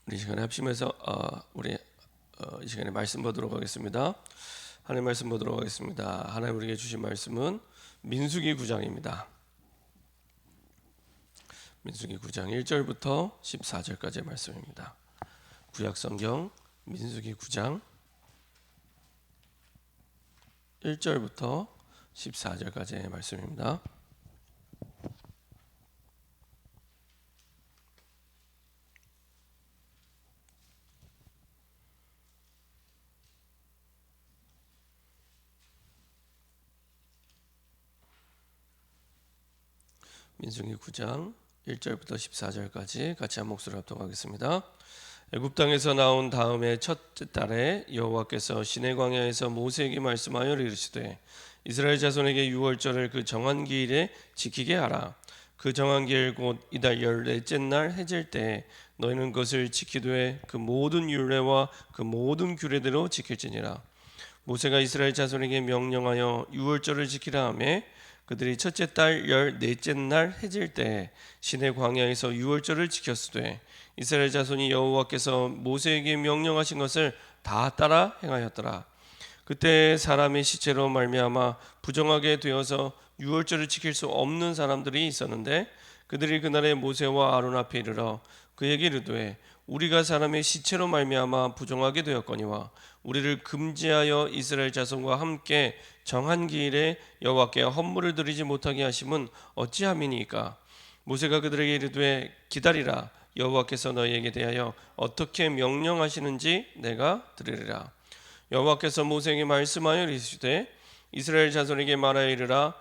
우리 시간에 합심해서 이 시간에 말씀 보도록 하겠습니다. 하나님 말씀 보도록 하겠습니다. 하나님 우리에게 주신 말씀은 민수기 9장입니다. 민수기 9장 1절부터 14절까지의 말씀입니다. 구약성경 민수기 9장 1절부터 14절까지의 말씀입니다. 민수기 9장 1절부터 14절까지 같이 한 목소리로 합독하겠습니다. 애굽 땅에서 나온 다음에 첫째 달에 여호와께서 시내 광야에서 모세에게 말씀하여 이르시되 이스라엘 자손에게 유월절을 그 정한 기일에 지키게 하라. 그 정한 기일 곧 이달 14째 날 해질 때에 너희는 그것을 지키되 그 모든 율례와 그 모든 규례대로 지킬지니라. 모세가 이스라엘 자손에게 명령하여 유월절을 지키라 하며 그들이 첫째 달 14째 날 해질 때 시내 광야에서 유월절을 지켰으되 이스라엘 자손이 여호와께서 모세에게 명령하신 것을 다 따라 행하였더라. 그때 사람의 시체로 말미암아 부정하게 되어서 유월절을 지킬 수 없는 사람들이 있었는데 그들이 그날에 모세와 아론 앞에 이르러 그에게 이르되 우리가 사람의 시체로 말미암아 부정하게 되었거니와 우리를 금지하여 이스라엘 자손과 함께 정한 기일에 여호와께 헌물을 드리지 못하게 하심은 어찌함이니까. 모세가 그들에게 이르되 기다리라. 여호와께서 너희에게 대하여 어떻게 명령하시는지 내가 들으리라. 여호와께서 모세에게 말씀하여 이르시되 이스라엘 자손에게 말하여 이르라.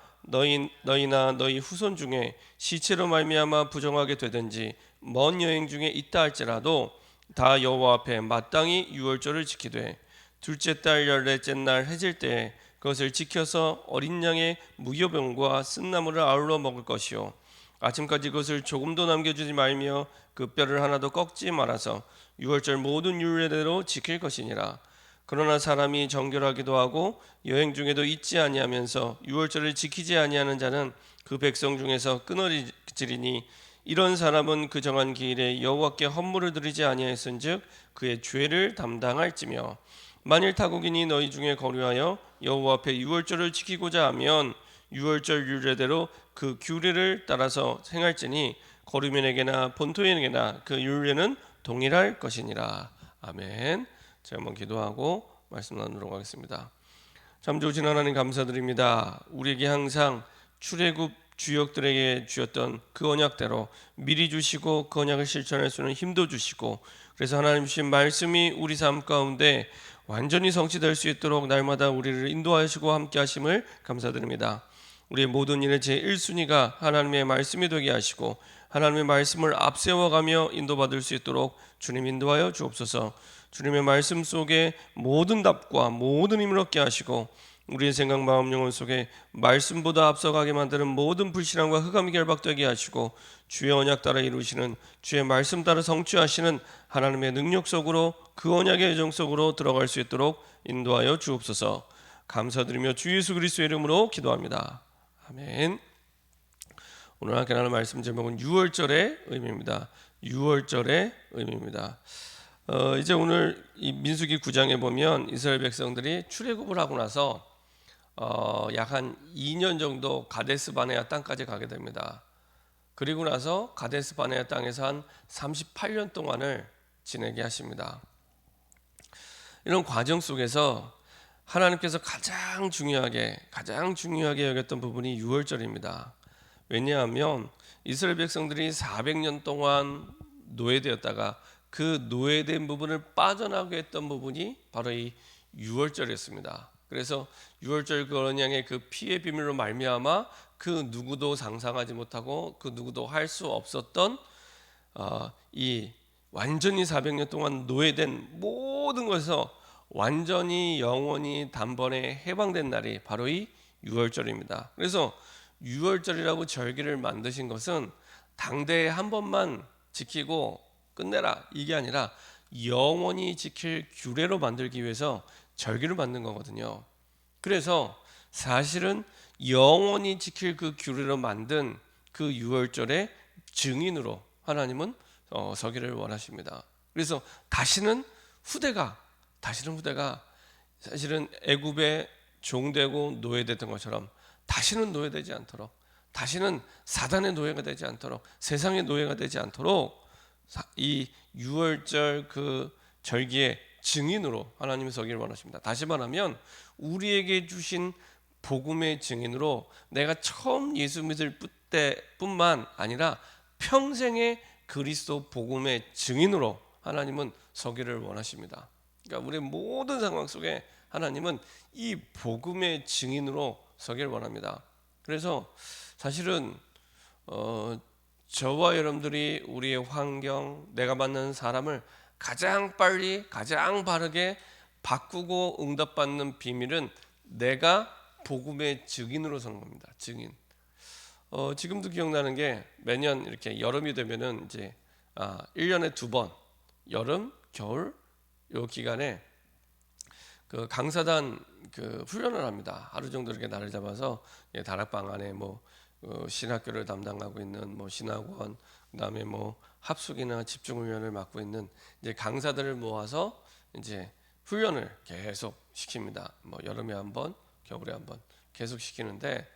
너희나 너희 후손 중에 시체로 말미암아 부정하게 되든지 먼 여행 중에 있다 할지라도 다 여호와 앞에 마땅히 유월절을 지키되 둘째 달 14째 날 해질 때에 그것을 지켜서 어린 양의 무교병과 쓴나물을 아울러 먹을 것이요 아침까지 그것을 조금도 남겨주지 말며 그 뼈를 하나도 꺾지 말아서 유월절 모든 율례대로 지킬 것이니라. 그러나 사람이 정결하기도 하고 여행 중에도 잊지 아니하면서 유월절을 지키지 아니하는 자는 그 백성 중에서 끊어지리니 이런 사람은 그 정한 기일에 여호와께 헌물을 드리지 아니하였은즉 그의 죄를 담당할지며 만일 타국인이 너희 중에 거류하여 여호와 앞에 유월절을 지키고자 하면 유월절 율례대로 그 규례를 따라서 행할지니 거류민에게나 본토인에게나 그 율례는 동일할 것이니라. 아멘. 제가 한번 기도하고 말씀 나누도록 하겠습니다. 참 좋으신 하나님 감사드립니다. 우리에게 항상 출애굽 주역들에게 주셨던 그 언약대로 미리 주시고 그 언약을 실천할 수 있는 힘도 주시고 그래서 하나님 주신 말씀이 우리 삶 가운데 완전히 성취될 수 있도록 날마다 우리를 인도하시고 함께 하심을 감사드립니다. 우리의 모든 일의 제1순위가 하나님의 말씀이 되게 하시고 하나님의 말씀을 앞세워가며 인도받을 수 있도록 주님 인도하여 주옵소서. 주님의 말씀 속에 모든 답과 모든 힘을 얻게 하시고 우리의 생각, 마음, 영혼 속에 말씀보다 앞서가게 만드는 모든 불신앙과 흑암이 결박되게 하시고 주의 언약 따라 이루시는 주의 말씀 따라 성취하시는 하나님의 능력 속으로 그 언약의 예정 속으로 들어갈 수 있도록 인도하여 주옵소서. 감사드리며 주 예수 그리스도의 이름으로 기도합니다. 아멘. 오늘 함께 나눌 말씀 제목은 유월절의 의미입니다. 유월절의 의미입니다. 이제 오늘 이 민수기 9장에 보면 이스라엘 백성들이 출애굽을 하고 나서 약 한 2년 정도 가데스 바네아 땅까지 가게 됩니다. 그리고 나서 가데스 바네아 땅에서 한 38년 동안을 지내게 하십니다. 이런 과정 속에서 하나님께서 가장 중요하게 여겼던 부분이 유월절입니다. 왜냐하면 이스라엘 백성들이 400년 동안 노예되었다가 그 노예된 부분을 빠져나가게 했던 부분이 바로 이 유월절이었습니다. 그래서 유월절 그 언약의 그 피의 비밀로 말미암아 그 누구도 상상하지 못하고 그 누구도 할 수 없었던 이 완전히 400년 동안 노예된 모든 것에서 완전히 영원히 단번에 해방된 날이 바로 이 유월절입니다. 그래서 유월절이라고 절기를 만드신 것은 당대에 한 번만 지키고 끝내라 이게 아니라 영원히 지킬 규례로 만들기 위해서 절기를 만든 거거든요. 그래서 사실은 영원히 지킬 그 규례로 만든 그 유월절의 증인으로 하나님은 서기를 원하십니다. 그래서 다시는 후대가 사실은 애굽의 종되고 노예됐던 것처럼 다시는 노예되지 않도록, 다시는 사단의 노예가 되지 않도록, 세상의 노예가 되지 않도록 이 유월절 그 절기의 증인으로 하나님이 서기를 원하십니다. 다시 말하면 우리에게 주신 복음의 증인으로 내가 처음 예수 믿을 때뿐만 아니라 평생의 그리스도 복음의 증인으로 하나님은 서기를 원하십니다. 그러니까 우리의 모든 상황 속에 하나님은 이 복음의 증인으로 서기를 원합니다. 그래서 사실은 저와 여러분들이 우리의 환경, 내가 만나는 사람을 가장 빨리, 가장 바르게 바꾸고 응답받는 비밀은 내가 복음의 증인으로 서는 겁니다. 증인. 지금도 기억나는 게 매년 이렇게 여름이 되면은 이제 1년에 2번, 여름, 겨울 요 기간에 그 강사단 그 훈련을 합니다. 하루 정도 이렇게 날을 잡아서 다락방 안에 뭐 신학교를 담당하고 있는 뭐 신학원, 그다음에 뭐 합숙이나 집중훈련을 맡고 있는 이제 강사들을 모아서 이제 훈련을 계속 시킵니다. 뭐 여름에 한 번, 겨울에 한 번 계속 시키는데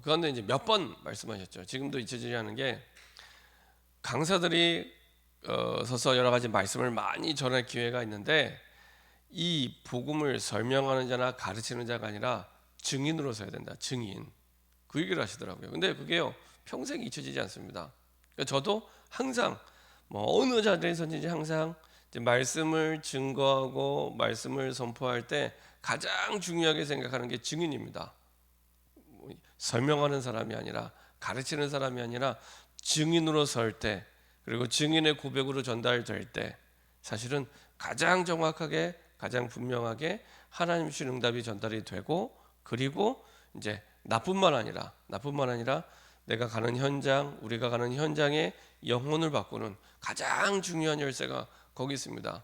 그런데 이제 몇 번 말씀하셨죠. 지금도 잊혀지지 않은 게 강사들이 서서 여러 가지 말씀을 많이 전할 기회가 있는데 이 복음을 설명하는 자나 가르치는 자가 아니라 증인으로 서야 된다. 증인. 그 얘기를 하시더라고요. 근데 그게요 평생 잊혀지지 않습니다. 그러니까 저도 항상 뭐 어느 자리에서든지 항상 이제 말씀을 증거하고 말씀을 선포할 때 가장 중요하게 생각하는 게 증인입니다. 설명하는 사람이 아니라 가르치는 사람이 아니라 증인으로 설 때, 그리고 증인의 고백으로 전달될 때 사실은 가장 정확하게, 가장 분명하게 하나님 주신 응답이 전달이 되고, 그리고 이제 나뿐만 아니라 내가 가는 현장, 우리가 가는 현장의 영혼을 바꾸는 가장 중요한 열쇠가 거기 있습니다.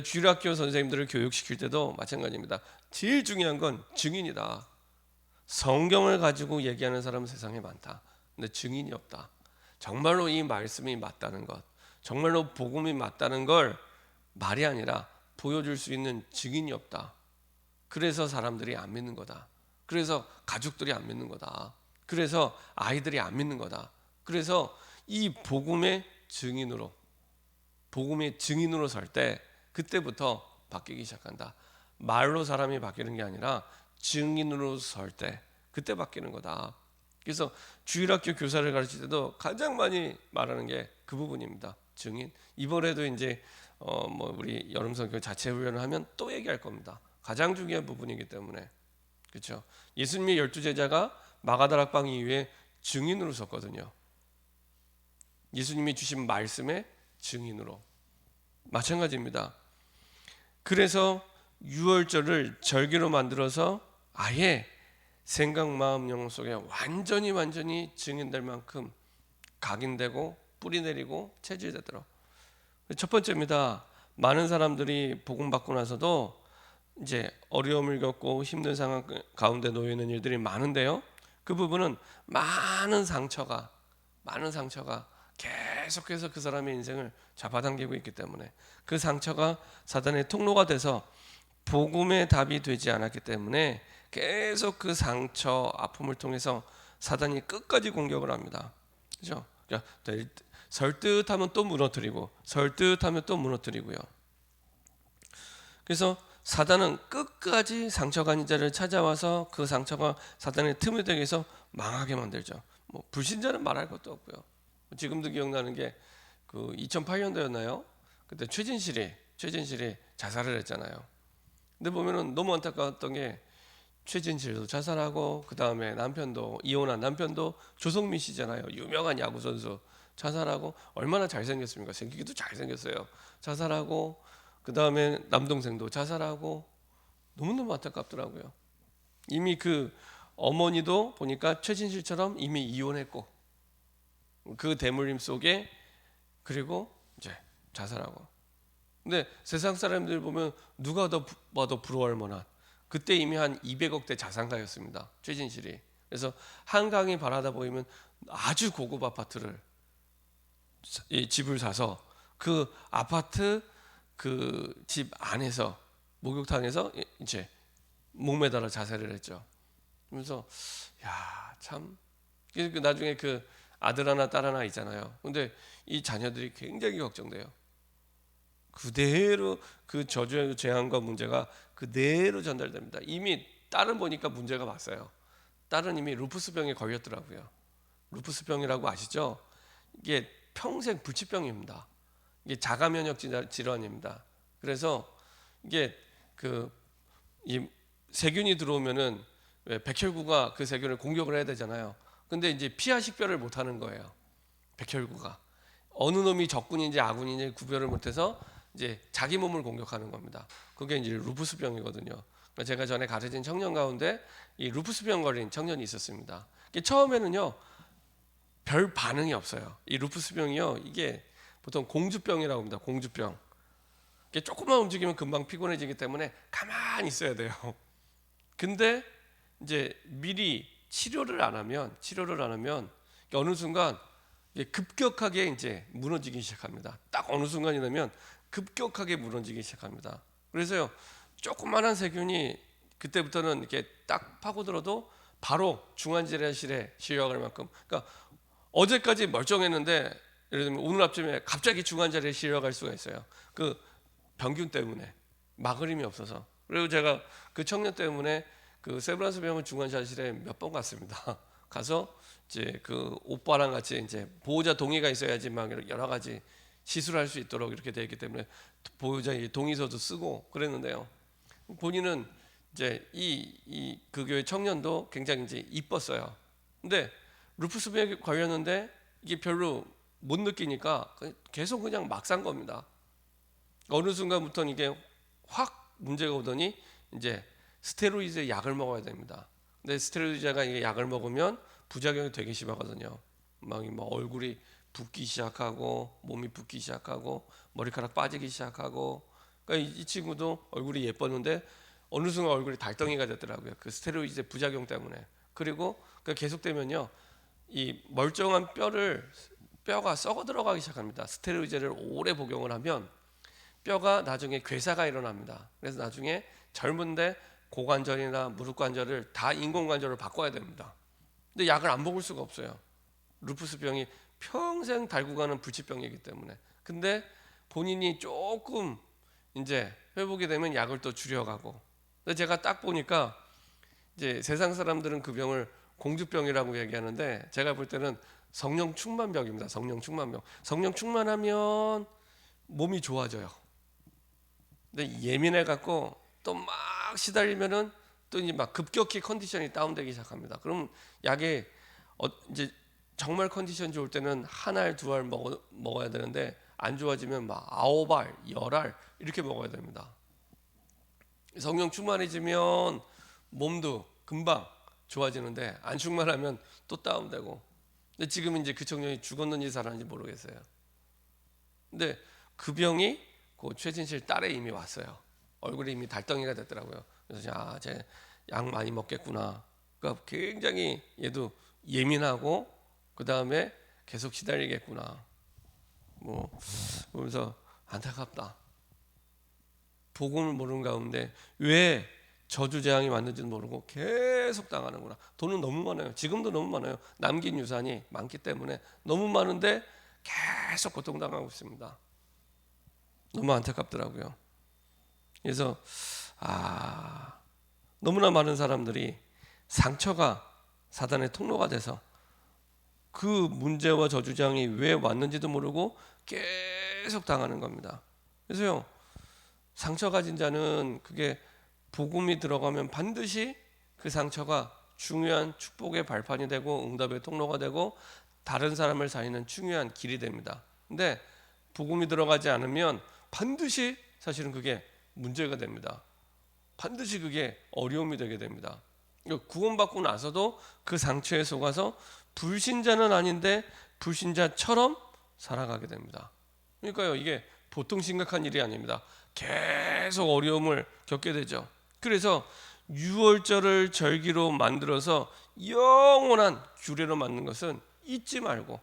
주일학교 선생님들을 교육시킬 때도 마찬가지입니다. 제일 중요한 건 증인이다. 성경을 가지고 얘기하는 사람은 세상에 많다. 근데 증인이 없다. 정말로 이 말씀이 맞다는 것, 정말로 복음이 맞다는 걸 말이 아니라 보여줄 수 있는 증인이 없다. 그래서 사람들이 안 믿는 거다. 그래서 가족들이 안 믿는 거다. 그래서 아이들이 안 믿는 거다. 그래서 이 복음의 증인으로 설 때 그때부터 바뀌기 시작한다. 말로 사람이 바뀌는 게 아니라 증인으로 설 때 그때 바뀌는 거다. 그래서 주일학교 교사를 가르칠 때도 가장 많이 말하는 게 그 부분입니다. 증인. 이번에도 이제 뭐 우리 여름성교 자체 훈련을 하면 또 얘기할 겁니다. 가장 중요한 부분이기 때문에. 그렇죠? 예수님의 12제자가 마가다락방 이후에 증인으로 섰거든요. 예수님이 주신 말씀의 증인으로. 마찬가지입니다. 그래서 유월절을 절기로 만들어서 아예 생각, 마음, 영혼 속에 완전히 증인될 만큼 각인되고 뿌리 내리고 체질되도록. 첫 번째입니다. 많은 사람들이 복음 받고 나서도 이제 어려움을 겪고 힘든 상황 가운데 놓여 있는 일들이 많은데요. 그 부분은 많은 상처가 계속해서 그 사람의 인생을 잡아당기고 있기 때문에, 그 상처가 사단의 통로가 돼서 복음의 답이 되지 않았기 때문에 계속 그 상처, 아픔을 통해서 사단이 끝까지 공격을 합니다. 그렇죠? 그러니까 설 듯하면 또 무너뜨리고, 설 듯하면 또 무너뜨리고요. 그래서 사단은 끝까지 상처가 아닌 자를 찾아와서 그 상처가 사단의 틈을 되게 해서 망하게 만들죠. 뭐 불신자는 말할 것도 없고요. 지금도 기억나는 게 그 2008년도였나요? 그때 최진실이 자살을 했잖아요. 근데 보면은 너무 안타까웠던 게 최진실도 자살하고, 그 다음에 남편도, 이혼한 남편도 조성민 씨잖아요. 유명한 야구 선수 자살하고, 얼마나 잘생겼습니까? 생기기도 잘생겼어요. 자살하고, 그 다음에 남동생도 자살하고, 너무너무 안타깝더라고요. 이미 그 어머니도 보니까 최진실처럼 이미 이혼했고, 그 대물림 속에, 그리고 이제 자살하고. 근데 세상 사람들 보면 누가 더 봐도 부러워할 만한, 그때 이미 한 200억대 자산가였습니다. 최진실이. 그래서 한강이 바라다 보이면 아주 고급 아파트를, 집을 사서 그 아파트 그 집 안에서 목욕탕에서 이제 목매달아 자살을 했죠. 그래서 야, 참 나중에 그 아들 하나 딸 하나 있잖아요. 근데 이 자녀들이 굉장히 걱정돼요. 그대로 그 저주의 재앙과 문제가 그대로 전달됩니다. 이미 딸은 보니까 문제가 왔어요. 딸은 이미 루푸스병에 걸렸더라고요. 루푸스병이라고 아시죠? 이게 평생 불치병입니다. 이게 자가 면역 질환입니다. 그래서 이게 이 세균이 들어오면은 백혈구가 그 세균을 공격을 해야 되잖아요. 근데 이제 피하 식별을 못 하는 거예요. 백혈구가 어느 놈이 적군인지 아군인지 구별을 못해서 이제 자기 몸을 공격하는 겁니다. 그게 이제 루푸스병이거든요. 제가 전에 가르친 청년 가운데 이 루푸스병 걸린 청년이 있었습니다. 처음에는요 별 반응이 없어요. 이 루푸스병이요 이게 보통 공주병이라고 합니다. 공주병. 조금만 움직이면 금방 피곤해지기 때문에 가만히 있어야 돼요. 근데 이제 미리 치료를 안 하면 어느 순간 급격하게 이제 무너지기 시작합니다. 딱 어느 순간이 되면 급격하게 무너지기 시작합니다. 그래서요 조그만한 세균이 그때부터는 이렇게 딱 파고들어도 바로 중환자실에 실려갈 만큼, 그러니까 어제까지 멀쩡했는데 예를 들면 오늘 아침에 갑자기 중환자실에 실려갈 수가 있어요. 그 병균 때문에 막을 힘이 없어서. 그리고 제가 그 청년 때문에 그 세브란스 병원 중환자실에 몇 번 갔습니다. 가서 이제 그 오빠랑 같이 이제 보호자 동의가 있어야지 막 여러 가지 시술할 수 있도록 이렇게 되어 있기 때문에 보호자 동의서도 쓰고 그랬는데요. 본인은 이제 그 교회 청년도 굉장히 이제 이뻤어요. 근데 루푸스병에 걸렸는데 이게 별로 못 느끼니까 계속 그냥 막 산 겁니다. 어느 순간부터는 이게 확 문제가 오더니 이제 스테로이드 약을 먹어야 됩니다. 근데 스테로이드가 약을 먹으면 부작용이 되게 심하거든요. 막 얼굴이 붓기 시작하고 몸이 붓기 시작하고 머리카락 빠지기 시작하고. 그러니까 이 친구도 얼굴이 예뻤는데 어느 순간 얼굴이 달덩이가 됐더라고요. 그 스테로이드 부작용 때문에. 그리고 계속되면요 이 멀쩡한 뼈가 썩어 들어가기 시작합니다. 스테로이드를 오래 복용을 하면 뼈가 나중에 괴사가 일어납니다. 그래서 나중에 젊은데 고관절이나 무릎 관절을 다 인공관절로 바꿔야 됩니다. 근데 약을 안 먹을 수가 없어요. 루푸스병이 평생 달고 가는 불치병이기 때문에. 근데 본인이 조금 이제 회복이 되면 약을 또 줄여가고. 근데 제가 딱 보니까 이제 세상 사람들은 그 병을 공주병이라고 얘기하는데 제가 볼 때는 성령 충만병입니다. 성령 충만병. 성령 충만하면 몸이 좋아져요. 근데 예민해 갖고 또 막 시달리면은 또 이제 막 급격히 컨디션이 다운되기 시작합니다. 그럼 약에 이제 정말 컨디션 좋을 때는 한 알, 두 알 먹어야 되는데 안 좋아지면 막 9알, 10알 이렇게 먹어야 됩니다. 성령 충만해지면 몸도 금방 좋아지는데 안 충만하면 또 다운되고. 근데 지금 이제 그 청년이 죽었는지 살았는지 모르겠어요. 근데 그 병이 그 최진실 딸에 이미 왔어요. 얼굴이 이미 달덩이가 됐더라고요. 그래서 쟤 약 많이 먹겠구나. 그러니까 굉장히 얘도 예민하고 그 다음에 계속 시달리겠구나. 그래서 안타깝다. 복음을 모르는 가운데 왜 저주 재앙이 왔는지도 모르고 계속 당하는구나. 돈은 너무 많아요. 지금도 너무 많아요. 남긴 유산이 많기 때문에 너무 많은데 계속 고통당하고 있습니다. 너무 안타깝더라고요. 그래서 너무나 많은 사람들이 상처가 사단의 통로가 돼서 그 문제와 저주장이 왜 왔는지도 모르고 계속 당하는 겁니다. 그래서요 상처 가진 자는 그게 복음이 들어가면 반드시 그 상처가 중요한 축복의 발판이 되고 응답의 통로가 되고 다른 사람을 살리는 중요한 길이 됩니다. 근데 복음이 들어가지 않으면 반드시 사실은 그게 문제가 됩니다. 반드시 그게 어려움이 되게 됩니다. 구원받고 나서도 그 상처에 속아서 불신자는 아닌데 불신자처럼 살아가게 됩니다. 그러니까요 이게 보통 심각한 일이 아닙니다. 계속 어려움을 겪게 되죠. 그래서 유월절을 절기로 만들어서 영원한 규례로 만든 것은 잊지 말고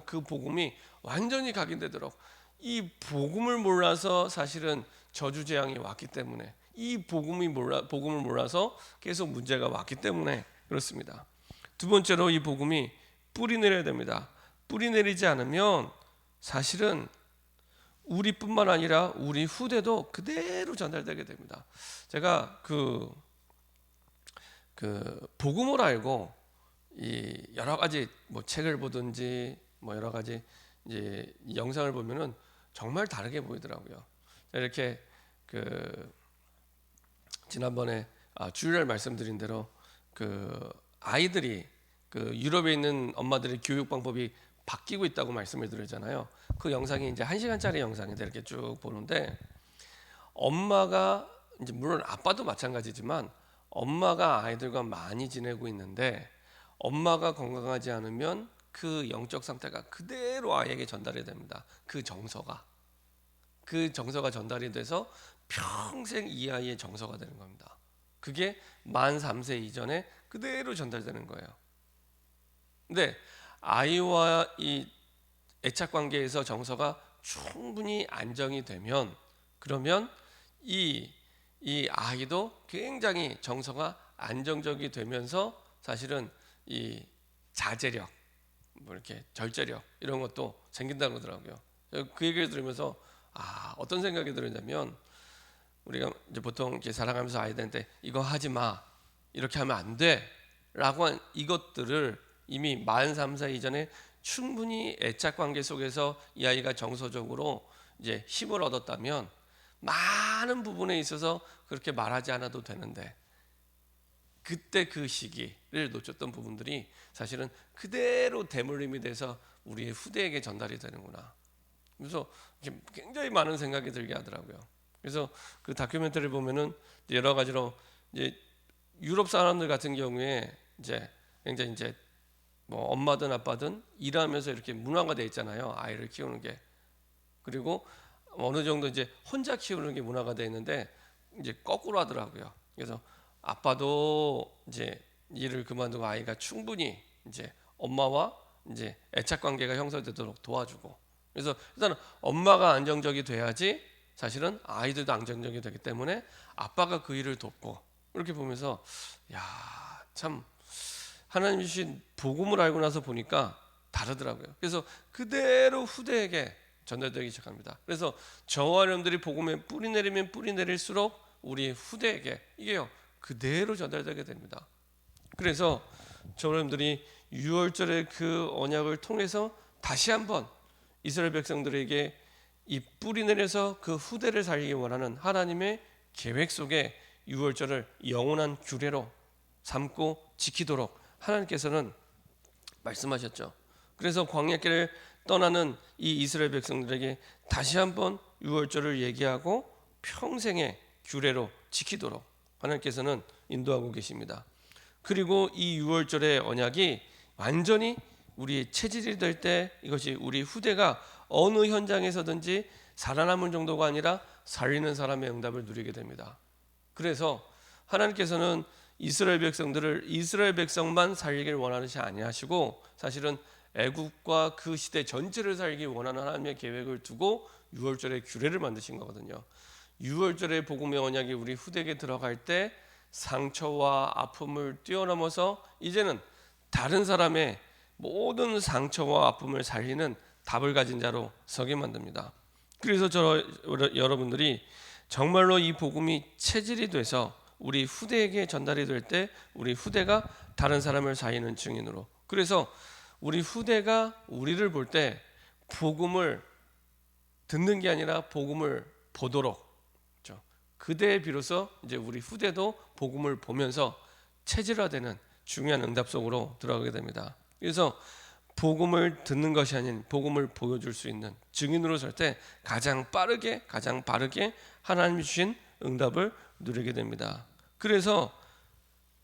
그 복음이 완전히 각인되도록 이 복음을 몰라서 사실은 저주 재앙이 왔기 때문에, 이 복음을 몰라서 계속 문제가 왔기 때문에 그렇습니다. 두 번째로 이 복음이 뿌리 내려야 됩니다. 뿌리 내리지 않으면 사실은 우리뿐만 아니라 우리 후대도 그대로 전달되게 됩니다. 제가 그 복음을 알고 이 여러 가지 뭐 책을 보든지 뭐 여러 가지 이제 영상을 보면은 정말 다르게 보이더라고요. 이렇게 그 지난번에 주일날 말씀드린 대로 그 아이들이 그 유럽에 있는 엄마들의 교육 방법이 바뀌고 있다고 말씀을 드리잖아요. 그 영상이 이제 1시간짜리 영상인데 이렇게 쭉 보는데, 엄마가 이제 물론 아빠도 마찬가지지만 엄마가 아이들과 많이 지내고 있는데 엄마가 건강하지 않으면 그 영적 상태가 그대로 아이에게 전달이 됩니다. 그 정서가 전달이 돼서 평생 이 아이의 정서가 되는 겁니다. 그게 만 3세 이전에 그대로 전달되는 거예요. 근데 아이와 이 애착 관계에서 정서가 충분히 안정이 되면, 그러면 이 아이도 굉장히 정서가 안정적이 되면서 사실은 이 자제력, 뭐 이렇게 절제력 이런 것도 생긴다고 하더라고요. 그 얘기를 들으면서 어떤 생각이 들었냐면, 우리가 이제 보통 이렇게 살아가면서 아이들한테 이거 하지 마, 이렇게 하면 안 돼라고 한 이것들을 이미 만 3세 이전에 충분히 애착 관계 속에서 이 아이가 정서적으로 이제 힘을 얻었다면 많은 부분에 있어서 그렇게 말하지 않아도 되는데, 그때 그 시기를 놓쳤던 부분들이 사실은 그대로 대물림이 돼서 우리의 후대에게 전달이 되는구나. 그래서 굉장히 많은 생각이 들게 하더라고요. 그래서 그 다큐멘터리를 보면은 여러 가지로 이제 유럽 사람들 같은 경우에 이제 굉장히 이제 뭐 엄마든 아빠든 일하면서 이렇게 문화가 돼 있잖아요. 아이를 키우는 게. 그리고 어느 정도 이제 혼자 키우는 게 문화가 돼 있는데 이제 거꾸로 하더라고요. 그래서 아빠도 이제 일을 그만두고 아이가 충분히 이제 엄마와 이제 애착 관계가 형성되도록 도와주고, 그래서 일단 엄마가 안정적이 돼야지 사실은 아이들도 안정적이 되기 때문에 아빠가 그 일을 돕고, 이렇게 보면서 참 하나님 주신 복음을 알고 나서 보니까 다르더라고요. 그래서 그대로 후대에게 전달되기 시작합니다. 그래서 저와 여러분들이 복음에 뿌리 내리면 뿌리 내릴수록 우리 후대에게 이게요 그대로 전달되게 됩니다. 그래서 저와 여러분들이 유월절의 그 언약을 통해서 다시 한번 이스라엘 백성들에게 이 뿌리 내려서 그 후대를 살리기 원하는 하나님의 계획 속에 유월절을 영원한 규례로 삼고 지키도록 하나님께서는 말씀하셨죠. 그래서 광야길을 떠나는 이 이스라엘 백성들에게 다시 한번 유월절을 얘기하고 평생의 규례로 지키도록 하나님께서는 인도하고 계십니다. 그리고 이 유월절의 언약이 완전히 우리 체질이 될 때 이것이 우리 후대가 어느 현장에서든지 살아남을 정도가 아니라 살리는 사람의 응답을 누리게 됩니다. 그래서 하나님께서는 이스라엘 백성들을 이스라엘 백성만 살리길 원하는 것이 아니하시고 사실은 애국과 그 시대 전체를 살기 원하는 하나님의 계획을 두고 유월절의 규례를 만드신 거거든요. 유월절의 복음의 언약이 우리 후대에게 들어갈 때 상처와 아픔을 뛰어넘어서 이제는 다른 사람의 모든 상처와 아픔을 살리는 답을 가진 자로 서게 만듭니다. 그래서 여러분들이 정말로 이 복음이 체질이 돼서 우리 후대에게 전달이 될 때 우리 후대가 다른 사람을 살리는 증인으로, 그래서 우리 후대가 우리를 볼 때 복음을 듣는 게 아니라 복음을 보도록, 그렇죠? 그때 비로소 이제 우리 후대도 복음을 보면서 체질화되는 중요한 응답 속으로 들어가게 됩니다. 그래서 복음을 듣는 것이 아닌 복음을 보여줄 수 있는 증인으로 설 때 가장 빠르게 가장 바르게 하나님이 주신 응답을 누리게 됩니다. 그래서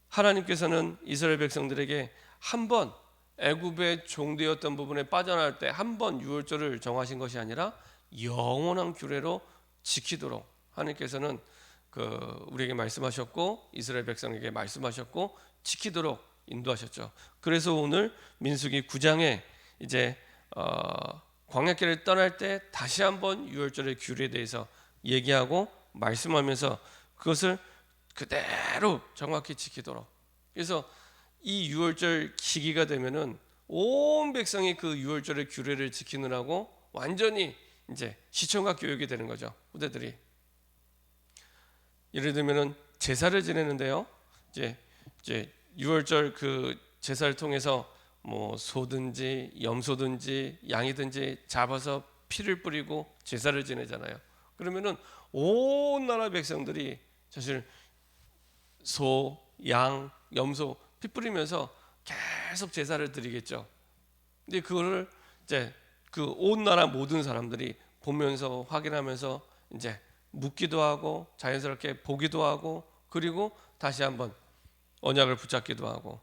하나님께서는 이스라엘 백성들에게 한번 애굽의 종되었던 부분에 빠져나갈 때 한 번 유월절을 정하신 것이 아니라 영원한 규례로 지키도록 하나님께서는 우리에게 말씀하셨고 이스라엘 백성에게 말씀하셨고 지키도록 인도하셨죠. 그래서 오늘 민수기 9장에 이제 광야길을 떠날 때 다시 한번 유월절의 규례에 대해서 얘기하고 말씀하면서 그것을 그대로 정확히 지키도록. 그래서 이 유월절 시기가 되면은 온 백성이 그 유월절의 규례를 지키느라고 완전히 이제 시청각 교육이 되는 거죠. 후대들이. 예를 들면은 제사를 지내는데요. 이제 유월절 그 제사를 통해서 뭐 소든지 염소든지 양이든지 잡아서 피를 뿌리고 제사를 지내잖아요. 그러면은 온 나라 백성들이 사실 소, 양, 염소 피 뿌리면서 계속 제사를 드리겠죠. 근데 그거를 이제 그 온 나라 모든 사람들이 보면서 확인하면서 이제 묻기도 하고 자연스럽게 보기도 하고 그리고 다시 한번 언약을 붙잡기도 하고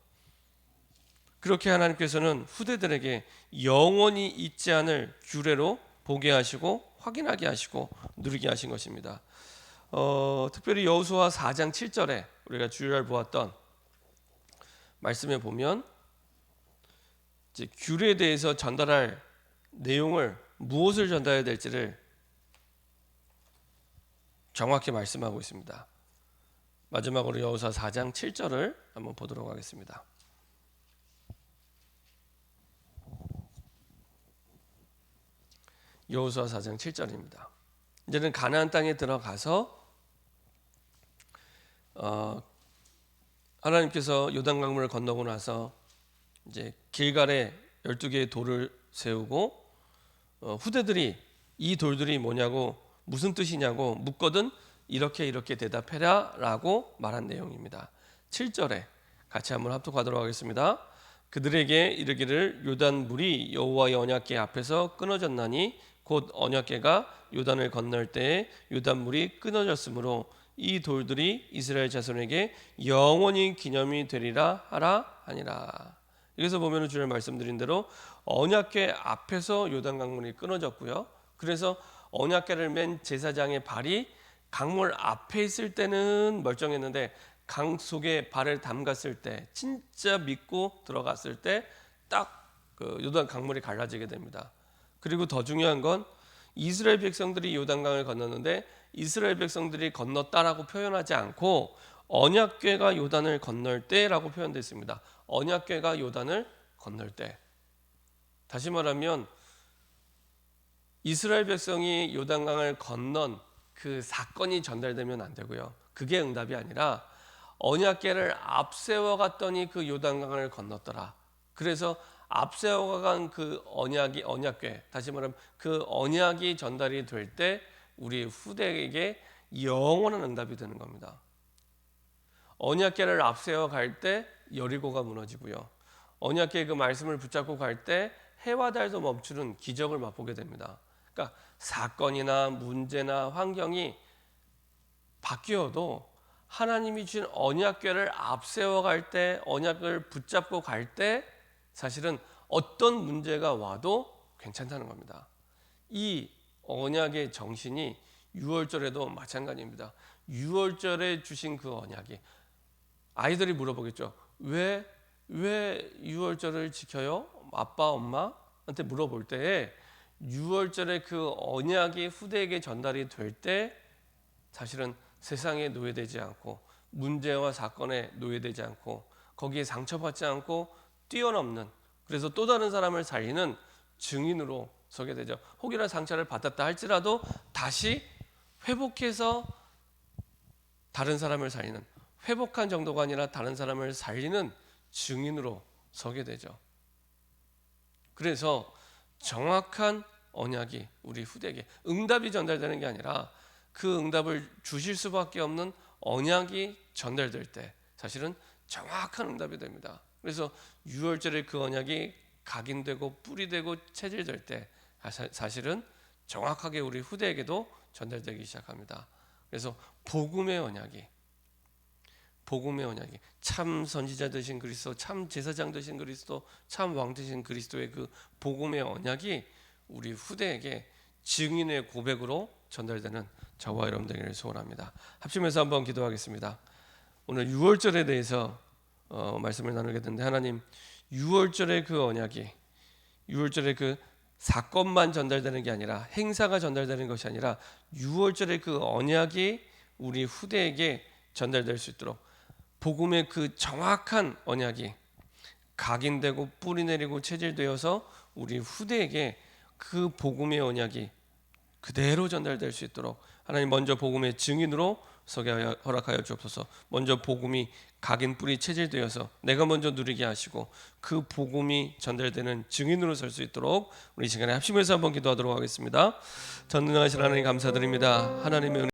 그렇게 하나님께서는 후대들에게 영원히 잊지 않을 규례로 보게 하시고 확인하게 하시고 누리게 하신 것입니다. 특별히 여호수아 4장 7절에 우리가 주일날 보았던 말씀에 보면 이제 규례에 대해서 전달할 내용을 무엇을 전달해야 될지를 정확히 말씀하고 있습니다. 마지막으로 여호수아 4장 7절을 한번 보도록 하겠습니다. 여호수아 4장 7절입니다. 이제는 가나안 땅에 들어가서 하나님께서 요단강물을 건너고 나서 이제 길갈에 12개의 돌을 세우고 후대들이 이 돌들이 뭐냐고 무슨 뜻이냐고 묻거든 이렇게 대답해라 라고 말한 내용입니다. 7절에 같이 한번 합독하도록 하겠습니다. 그들에게 이르기를 요단 물이 여호와의 언약궤 앞에서 끊어졌나니 곧 언약궤가 요단을 건널 때에 요단 물이 끊어졌으므로 이 돌들이 이스라엘 자손에게 영원히 기념이 되리라 하라 하니라. 여기서 보면 주님 말씀드린 대로 언약궤 앞에서 요단 강물이 끊어졌고요. 그래서 언약궤를 맨 제사장의 발이 강물 앞에 있을 때는 멀쩡했는데 강 속에 발을 담갔을 때 진짜 믿고 들어갔을 때 딱 그 요단 강물이 갈라지게 됩니다. 그리고 더 중요한 건 이스라엘 백성들이 요단강을 건넜는데 이스라엘 백성들이 건넜다라고 표현하지 않고 언약궤가 요단을 건널 때라고 표현되어 있습니다. 언약궤가 요단을 건널 때. 다시 말하면 이스라엘 백성이 요단강을 건넌 그 사건이 전달되면 안 되고요. 그게 응답이 아니라 언약궤를 앞세워 갔더니 그 요단강을 건넜더라. 그래서 앞세워 간 그 언약궤, 다시 말하면 그 언약이 전달이 될 때 우리 후대에게 영원한 응답이 되는 겁니다. 언약궤를 앞세워 갈 때 여리고가 무너지고요. 언약궤 그 말씀을 붙잡고 갈 때 해와 달도 멈추는 기적을 맛보게 됩니다. 그러니까 사건이나 문제나 환경이 바뀌어도 하나님이 주신 언약궤를 앞세워 갈 때, 언약을 붙잡고 갈 때 사실은 어떤 문제가 와도 괜찮다는 겁니다. 이 언약의 정신이 유월절에도 마찬가지입니다. 유월절에 주신 그 언약이 아이들이 물어보겠죠. 왜 유월절을 지켜요? 아빠, 엄마한테 물어볼 때에 유월절에 그 언약이 후대에게 전달이 될 때 사실은 세상에 노예되지 않고 문제와 사건에 노예되지 않고 거기에 상처받지 않고 뛰어넘는 그래서 또 다른 사람을 살리는 증인으로 서게 되죠. 혹이나 상처를 받았다 할지라도 다시 회복해서 다른 사람을 살리는 회복한 정도가 아니라 다른 사람을 살리는 증인으로 서게 되죠. 그래서 정확한 언약이 우리 후대에게 응답이 전달되는 게 아니라 그 응답을 주실 수밖에 없는 언약이 전달될 때 사실은 정확한 응답이 됩니다. 그래서 유월절에 그 언약이 각인되고 뿌리되고 체질될 때 사실은 정확하게 우리 후대에게도 전달되기 시작합니다. 그래서 복음의 언약이 참 선지자 되신 그리스도, 참 제사장 되신 그리스도, 참 왕 되신 그리스도의 그 복음의 언약이 우리 후대에게 증인의 고백으로 전달되는 저와 여러분 되기를 소원합니다. 합심해서 한번 기도하겠습니다. 오늘 유월절에 대해서 말씀을 나누게 되는데 하나님 유월절의 그 언약이 유월절의 그 사건만 전달되는 게 아니라 행사가 전달되는 것이 아니라 6월절의 그 언약이 우리 후대에게 전달될 수 있도록 복음의 그 정확한 언약이 각인되고 뿌리 내리고 체질되어서 우리 후대에게 그 복음의 언약이 그대로 전달될 수 있도록 하나님 먼저 복음의 증인으로 서게 허락하여 주옵소서. 먼저 복음이 각인 뿌리 체질되어서 내가 먼저 누리게 하시고 그 복음이 전달되는 증인으로 설 수 있도록 우리 시간에 합심해서 한번 기도하도록 하겠습니다. 전능하신 하나님 감사드립니다. 하나님의